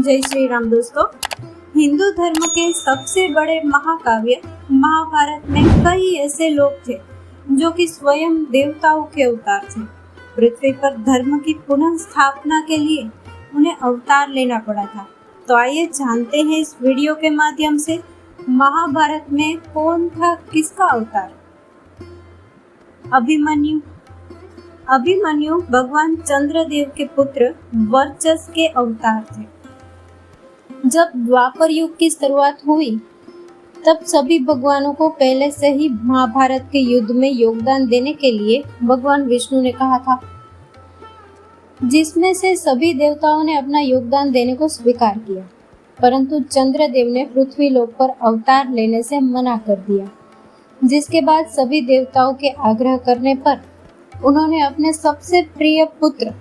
जय श्री राम दोस्तों। हिंदू धर्म के सबसे बड़े महाकाव्य महाभारत में कई ऐसे लोग थे जो कि स्वयं देवताओं के अवतार थे। पृथ्वी पर धर्म की पुनः स्थापना के लिए उन्हें अवतार लेना पड़ा था। तो आइए जानते हैं इस वीडियो के माध्यम से महाभारत में कौन था किसका अवतार। अभिमन्यु भगवान चंद्रदेव के पुत्र वर्चस के अवतार थे। जब द्वापर युग की शुरुआत हुई तब सभी भगवानों को पहले से ही महाभारत के युद्ध में योगदान देने के लिए भगवान विष्णु ने कहा था, जिसमें से सभी देवताओं ने अपना योगदान देने को स्वीकार किया, परंतु चंद्रदेव ने पृथ्वी लोक पर अवतार लेने से मना कर दिया। जिसके बाद सभी देवताओं के आग्रह करने पर उन्होंने अपने सबसे प्रिय पुत्र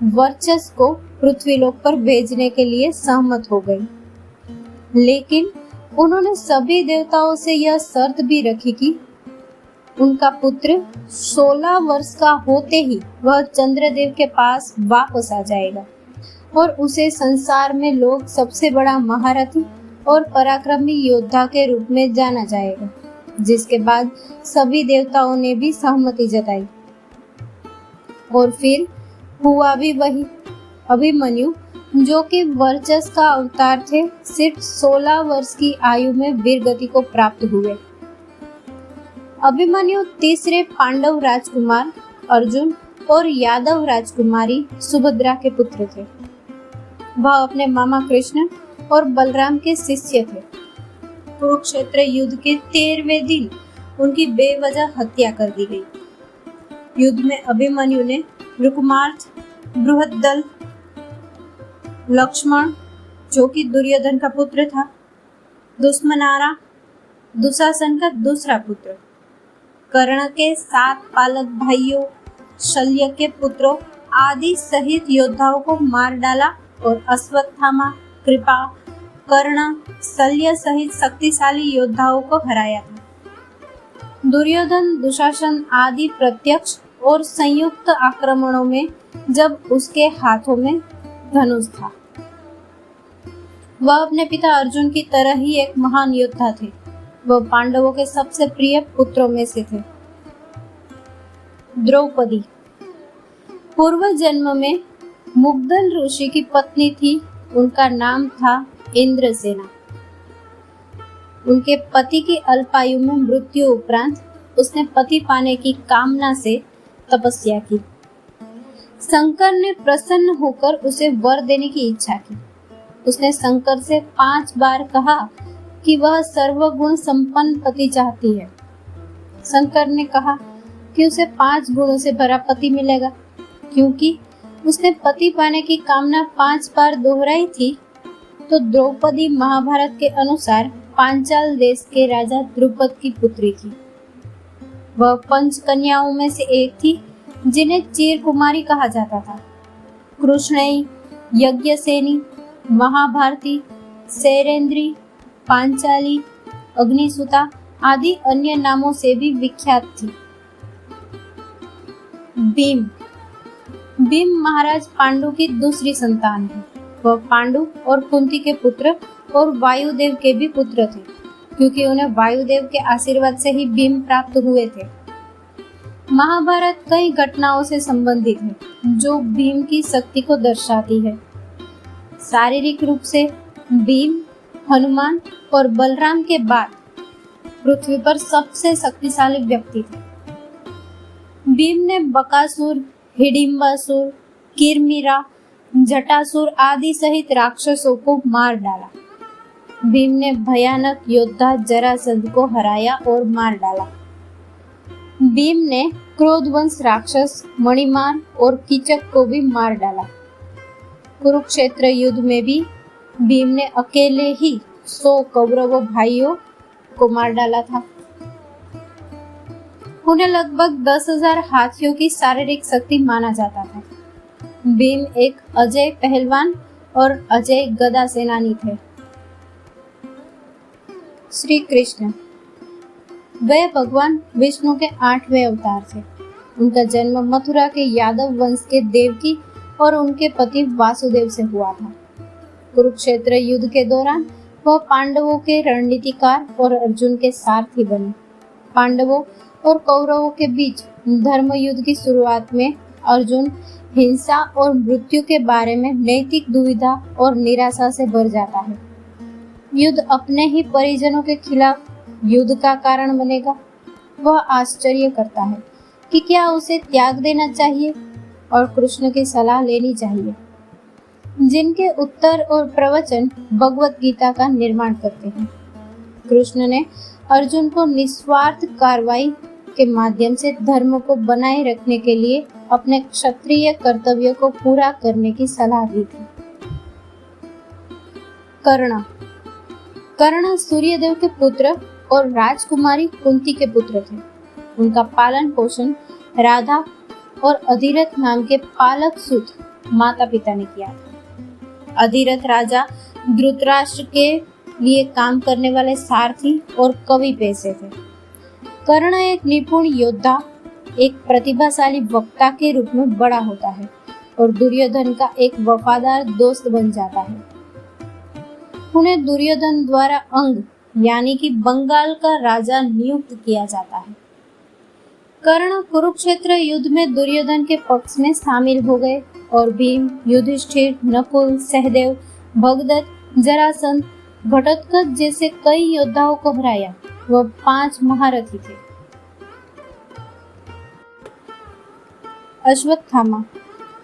वर्चस को पृथ्वीलोक पर भेजने के लिए सहमत हो गए। लेकिन उन्होंने सभी देवताओं से यह शर्त भी रखी कि उनका पुत्र 16 वर्ष का होते ही वह चंद्रदेव के पास वापस आ जाएगा और उसे संसार में लोग सबसे बड़ा महारथी और पराक्रमी योद्धा के रूप में जाना जाएगा। जिसके बाद सभी देवताओं ने भी सहमति जताई और फिर हुआ भी वही। अभिमन्यु जो कि वर्चस का अवतार थे, सिर्फ 16 वर्ष की आयु में वीरगति को प्राप्त हुए। अभिमन्यु तीसरे पांडव राजकुमार अर्जुन और यादव राजकुमारी सुभद्रा के पुत्र थे। वह अपने मामा कृष्ण और बलराम के शिष्य थे। कुरुक्षेत्र युद्ध के 13वें दिन उनकी बेवजह हत्या कर दी गई। युद्ध में अभिमन्यु ने रुकमार्थ, बृहद्दल, लक्ष्मण जो कि दुर्योधन का पुत्र था, दुश्मनारा दुशासन का दूसरा पुत्र, कर्ण के 7 पालक भाइयों, शल्य के पुत्रों आदि सहित योद्धाओं को मार डाला और अश्वत्थामा, कृपा, कर्ण, शल्य सहित शक्तिशाली योद्धाओं को हराया था। दुर्योधन, दुशासन आदि प्रत्यक्ष और संयुक्त आक्रमणों में जब उसके हाथों में धनुष था। वह अपने पिता अर्जुन की तरह ही एक महान योद्धा थे। वह पांडवों के सबसे प्रिय पुत्रों में से थे। द्रौपदी पूर्व जन्म में मुग्धल ऋषि की पत्नी थी। उनका नाम था इंद्रसेना। उनके पति की अल्पायु में मृत्यु उपरांत उसने पति पाने की कामना से तपस्या की। शंकर ने प्रसन्न होकर उसे वर देने की इच्छा की। उसने शंकर से 5 बार कहा कि वह सर्वगुण संपन्न पति चाहती है। शंकर ने कहा कि उसे 5 गुणों से भरा पति मिलेगा। क्योंकि उसने पति पाने की कामना 5 बार दोहराई थी, तो द्रौपदी महाभारत के अनुसार पांचाल देश के राजा द्रुपद की पुत्री थी। वह 5 कन्याओं में से एक थी जिन्हें चीर कुमारी कहा जाता था। कृष्णई, यज्ञसेनी, महाभारती, शैरेंद्री, पांचाली, अग्निसुता आदि अन्य नामों से भी विख्यात थी। भीम महाराज पांडु की दूसरी संतान है। वह पांडु और कुंती के पुत्र और वायुदेव के भी पुत्र थे, क्योंकि उन्हें वायुदेव के आशीर्वाद से ही भीम प्राप्त हुए थे। महाभारत कई घटनाओं से संबंधित है जो भीम की शक्ति को दर्शाती है। शारीरिक रूप से भीम हनुमान और बलराम के बाद पृथ्वी पर सबसे शक्तिशाली व्यक्ति थे। भीम ने बकासुर, हिडिंबासुर, किरमिरा, जटासुर आदि सहित राक्षसों को मार डाला। भीम ने भयानक योद्धा जरासंध को हराया और मार डाला। भीम ने क्रोधवंश राक्षस मणिमान और कीचक को भी मार डाला। कुरुक्षेत्र युद्ध में भी भीम ने अकेले ही 100 कौरव भाइयों को मार डाला था। उन्हें लगभग 10,000 हाथियों की शारीरिक शक्ति माना जाता था। भीम एक अजय पहलवान और अजय गदा सेनानी थे। श्री कृष्ण वे भगवान विष्णु के 8वें अवतार थे। उनका जन्म मथुरा के यादव वंश के देवकी और उनके पति वासुदेव से हुआ था। कुरुक्षेत्र युद्ध के दौरान वह पांडवों के रणनीतिकार और अर्जुन के सारथी बने। पांडवों और कौरवों के बीच धर्म युद्ध की शुरुआत में अर्जुन हिंसा और मृत्यु के बारे में नैतिक दुविधा और निराशा से भर जाता है। युद्ध अपने ही परिजनों के खिलाफ युद्ध का कारण बनेगा। वह आश्चर्य करता है कि क्या उसे त्याग देना चाहिए और कृष्ण की सलाह लेनी चाहिए, जिनके उत्तर और प्रवचन भगवत गीता का निर्माण करते हैं। कृष्ण ने अर्जुन को निस्वार्थ कार्रवाई के माध्यम से धर्म को बनाए रखने के लिए अपने क्षत्रिय कर्तव्य को पूरा करने की सलाह दी थी। कर्ण सूर्यदेव के पुत्र और राजकुमारी कुंती के पुत्र थे। उनका पालन पोषण राधा और अधिरथ नाम के पालक सुत माता पिता ने किया था। अधिरथ राजा धृतराष्ट्र के लिए काम करने वाले सारथी और कवि पेशे थे। कर्ण एक निपुण योद्धा, एक प्रतिभाशाली वक्ता के रूप में बड़ा होता है और दुर्योधन का एक वफादार दोस्त बन जाता है। उन्हें दुर्योधन द्वारा अंग यानी कि बंगाल का राजा नियुक्त किया जाता है। कर्ण कुरुक्षेत्र युद्ध में दुर्योधन के पक्ष में शामिल हो गए और भीम, युधिष्ठिर, नकुल, सहदेव, भगदत्त, जरासंध, घटोत्कच जैसे कई योद्धाओं को हराया। वह 5 महारथी थे।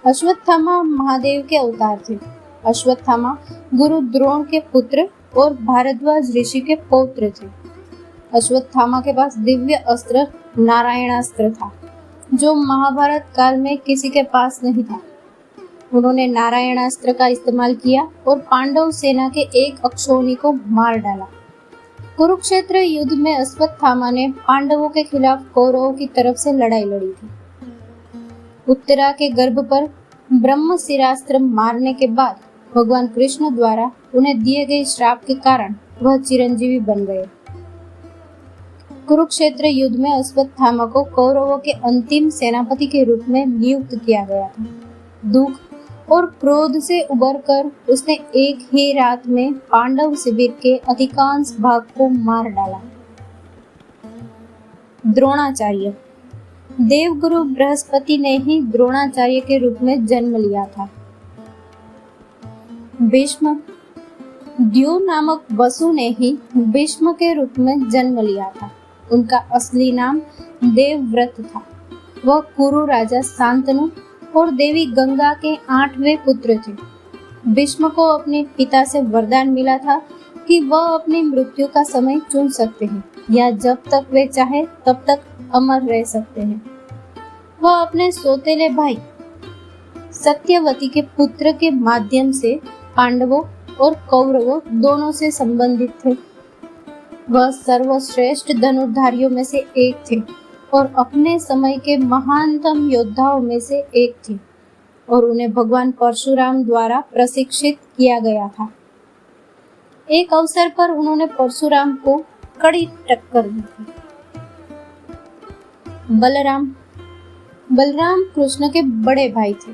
अश्वत्थामा महादेव के अवतार थे। अश्वत्थामा गुरु द्रोण के पुत्र और भारद्वाज ऋषि के पौत्र थे। अश्वत्थामा के पास दिव्य अस्त्र नारायणास्त्र था, जो महाभारत काल में किसी के पास नहीं था। उन्होंने नारायणास्त्र का इस्तेमाल किया और पांडव सेना के एक अक्षौहिणी को मार डाला। कुरुक्षेत्र युद्ध में अश्वत्थामा ने पांडवों के खिलाफ कौरवों की तरफ से लड़ाई लड़ी थी। उत्तरा के गर्भ पर ब्रह्मशिरास्त्र मारने के बाद भगवान कृष्ण द्वारा उन्हें दिए गए श्राप के कारण वह चिरंजीवी बन गए। कुरुक्षेत्र युद्ध में अश्वत्थामा को कौरवों के अंतिम सेनापति के रूप में नियुक्त किया गया था। दुख और क्रोध से उबरकर उसने एक ही रात में पांडव शिविर के अधिकांश भाग को मार डाला। द्रोणाचार्य देवगुरु बृहस्पति ने ही द्रोणाचार्य के रूप में जन्म लिया था। भीष्म द्यू नामक वसु ने ही भीष्म के रूप में जन्म लिया था। उनका असली नाम देवव्रत था। वह कुरु राजा शांतनु और देवी गंगा के 8वें पुत्र थे। भीष्म को अपने पिता से वरदान मिला था कि वह अपनी मृत्यु का समय चुन सकते हैं या जब तक वे चाहे तब तक अमर रह सकते हैं। वह अपने सौतेले भाई सत्यवती के पुत्र के माध्यम से पांडवों और कौरवों दोनों से संबंधित थे। वह सर्वश्रेष्ठ धनुर्धारियों में से एक थे और अपने समय के महानतम योद्धाओं में से एक थे और उन्हें भगवान परशुराम द्वारा प्रशिक्षित किया गया था। एक अवसर पर उन्होंने परशुराम को कड़ी टक्कर दी थी। बलराम कृष्ण के बड़े भाई थे।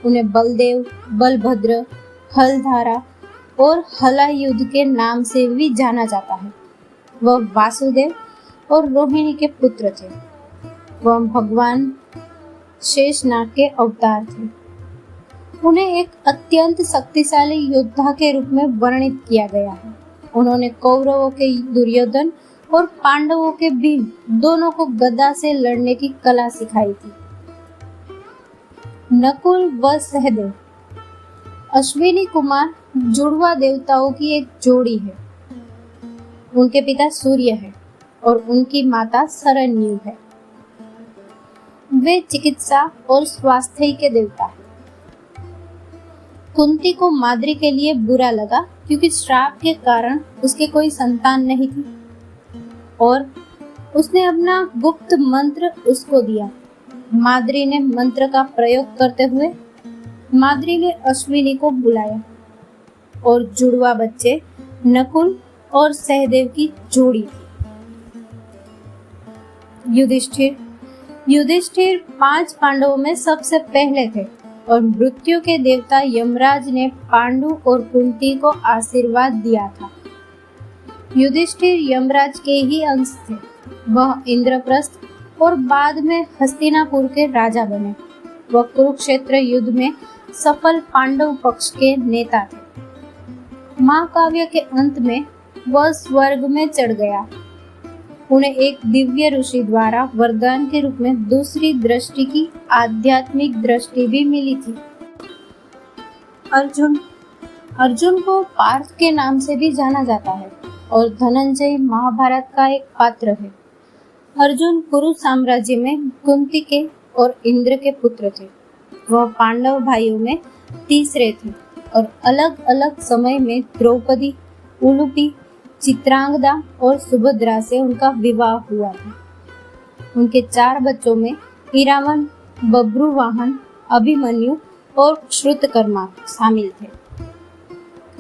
उन्हें बलदेव, बलभद्र, हलधारा और हलायुध के नाम से भी जाना जाता है। वह वासुदेव और रोहिणी के पुत्र थे। वह भगवान शेषनाग के अवतार थे। उन्हें एक अत्यंत शक्तिशाली योद्धा के रूप में वर्णित किया गया है। उन्होंने कौरवों के दुर्योधन और पांडवों के भीम दोनों को गदा से लड़ने की कला सिखाई थी। नकुल व सहदेव अश्विनी कुमार जुड़वा देवताओं की एक जोड़ी है। उनके पिता सूर्य है और उनकी माता सरन्यु है। वे चिकित्सा और स्वास्थ्य के देवता हैं। कुंती को माद्री के लिए बुरा लगा क्योंकि श्राप के कारण उसके कोई संतान नहीं थी और उसने अपना गुप्त मंत्र उसको दिया। माद्री ने मंत्र का प्रयोग करते हुए माद्री ने अश्विनी को बुलाया और जुड़वा बच्चे नकुल और सहदेव की जोड़ी थी। युधिष्ठिर 5 पांडवों में सबसे पहले थे और मृत्यु के देवता यमराज ने पांडु और कुंती को आशीर्वाद दिया था। युधिष्ठिर यमराज के ही अंश थे। वह इंद्रप्रस्थ और बाद में हस्तिनापुर के राजा बने। वह कुरुक्षेत्र युद्ध में सफल पांडव पक्ष के नेता थे। महाकाव्य के अंत में वह स्वर्ग में चढ़ गया। उन्हें एक दिव्य ऋषि द्वारा वरदान के रूप में दूसरी दृष्टि की आध्यात्मिक दृष्टि भी मिली थी। अर्जुन को पार्थ के नाम से भी जाना जाता है और धनंजय महाभारत का एक पात्र है। अर्जुन कुरु साम्राज्य में कुंती के और इंद्र के पुत्र थे। वह पांडव भाइयों में तीसरे थे और अलग अलग समय में द्रौपदी, उलूपी, चित्रांगदा और सुभद्रा से उनका विवाह हुआ था। उनके 4 बच्चों में इरावन, बब्रुवाहन, अभिमन्यु और श्रुतकर्मा शामिल थे।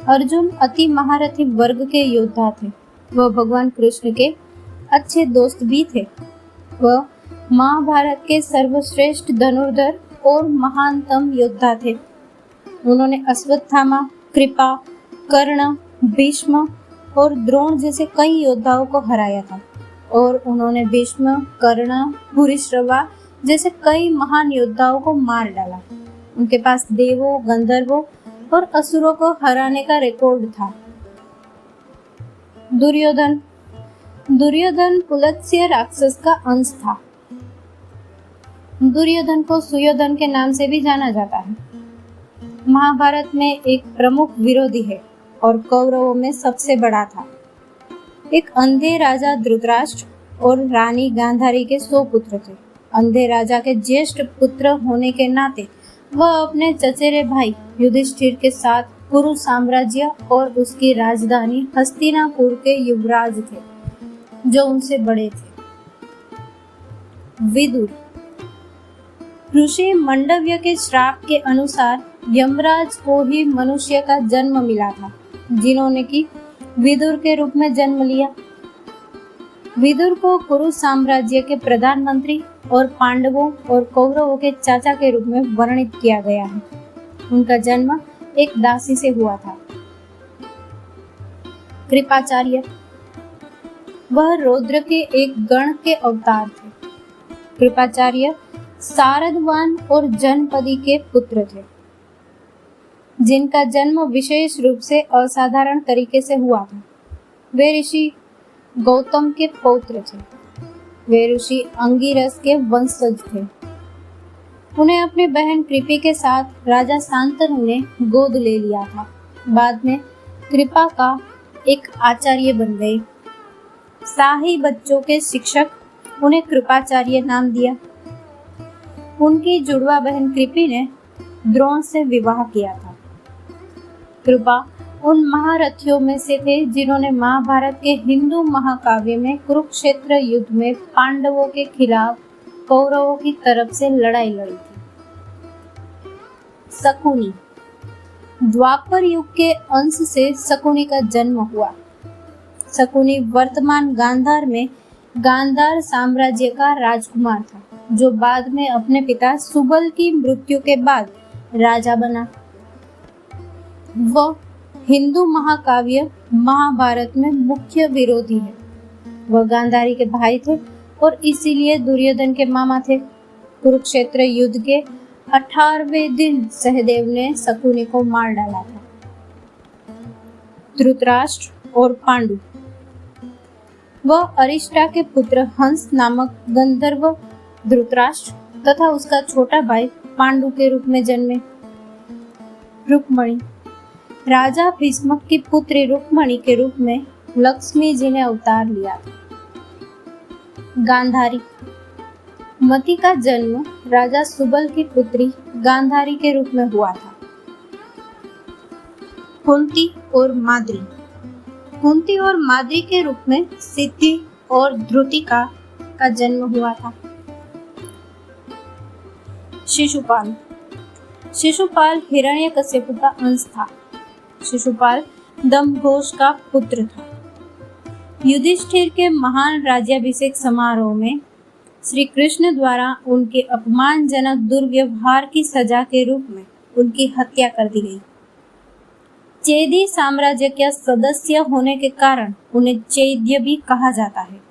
अर्जुन अति महारथी वर्ग के योद्धा थे। वह भगवान कृष्ण के अच्छे दोस्त भी थे। वह महाभारत के सर्वश्रेष्ठ धनुर्धर और महानतम योद्धा थे। उन्होंने अश्वत्थामा, कृपा, कर्ण, भीष्म और द्रोण जैसे कई योद्धाओं को हराया था और उन्होंने भीष्म, कर्ण, भूरिश्रवा जैसे कई महान योद्धाओं को मार डाला। उनके पास देवों, गंधर्वों और असुरों को हराने का रिकॉर्ड था। दुर्योधन पुलत्स्य राक्षस का अंश था। दुर्योधन को सुयोधन के नाम से भी जाना जाता है। महाभारत में एक प्रमुख विरोधी है और कौरवों में सबसे बड़ा था। एक अंधे राजा धृतराष्ट्र और रानी गांधारी के 100 पुत्र थे। अंधे राजा के ज्येष्ठ पुत्र होने के नाते वह अपने चचेरे भाई युधिष्ठिर के साथ कुरु साम्राज्य और उसकी राजधानी हस्तिनापुर के युवराज थे, जो उनसे बड़े थे। विदुर ऋषि मंडव्य के श्राप के अनुसार यमराज को ही मनुष्य का जन्म मिला था, जिन्होंने कि विदुर के रूप में जन्म लिया। विदुर को कुरु साम्राज्य के प्रधानमंत्री और पांडवों और कौरवों के चाचा के रूप में वर्णित किया गया है। उनका जन्म एक दासी से हुआ था। कृपाचार्य वह रौद्र के एक गण के अवतार थे। कृपाचार्य सारदवान और जनपदी के पुत्र थे, जिनका जन्म विशेष रूप से असाधारण तरीके से हुआ था। वे ऋषि गौतम के पौत्र थे। वे ऋषि अंगिरस के वंशज थे। उन्हें अपनी बहन कृपी के साथ राजा शांतनु ने गोद ले लिया था। बाद में कृपा का एक आचार्य बन गए। शाही बच्चों के शिक्षक उन्हें कृपाचार्य नाम दिया। उनकी जुड़वा बहन कृपी ने द्रोण से विवाह किया था। कृपा उन महारथियों में से थे जिन्होंने महाभारत के हिंदू महाकाव्य में कुरुक्षेत्र युद्ध में पांडवों के खिलाफ कौरवों की तरफ से लड़ाई लड़ी थी। शकुनी द्वापर युग के अंश से शकुनी का जन्म हुआ। शकुनी वर्तमान गांधार में गांधार साम्राज्य का राजकुमार था, जो बाद में अपने पिता सुबल की मृत्यु के बाद राजा बना। वह हिंदू महाकाव्य महाभारत में मुख्य विरोधी है। वह गांधारी के भाई थे और इसीलिए दुर्योधन के मामा थे। कुरुक्षेत्र युद्ध के 18वें दिन सहदेव ने शकुनी को मार डाला था। धृतराष्ट्र और पांडु वह अरिष्टा के पुत्र हंस नामक गंधर्व धृतराष्ट्र तथा उसका छोटा भाई पांडु के रूप में जन्मे। रुक्मणी राजा भीष्मक की पुत्री रुक्मणी के रूप में लक्ष्मी जी ने अवतार लिया था। गांधारी मति का जन्म राजा सुबल की पुत्री गांधारी के रूप में हुआ था। कुंती और माद्री के रूप में सिद्धि और ध्रुतिका का जन्म हुआ था। शिशुपाल हिरण्यकश्यप का अंश था। शिशुपाल दम्भघोष का पुत्र था। युधिष्ठिर के महान राज्याभिषेक समारोह में श्री कृष्ण द्वारा उनके अपमानजनक दुर्व्यवहार की सजा के रूप में उनकी हत्या कर दी गई। चेदी साम्राज्य के सदस्य होने के कारण उन्हें चैद्य भी कहा जाता है।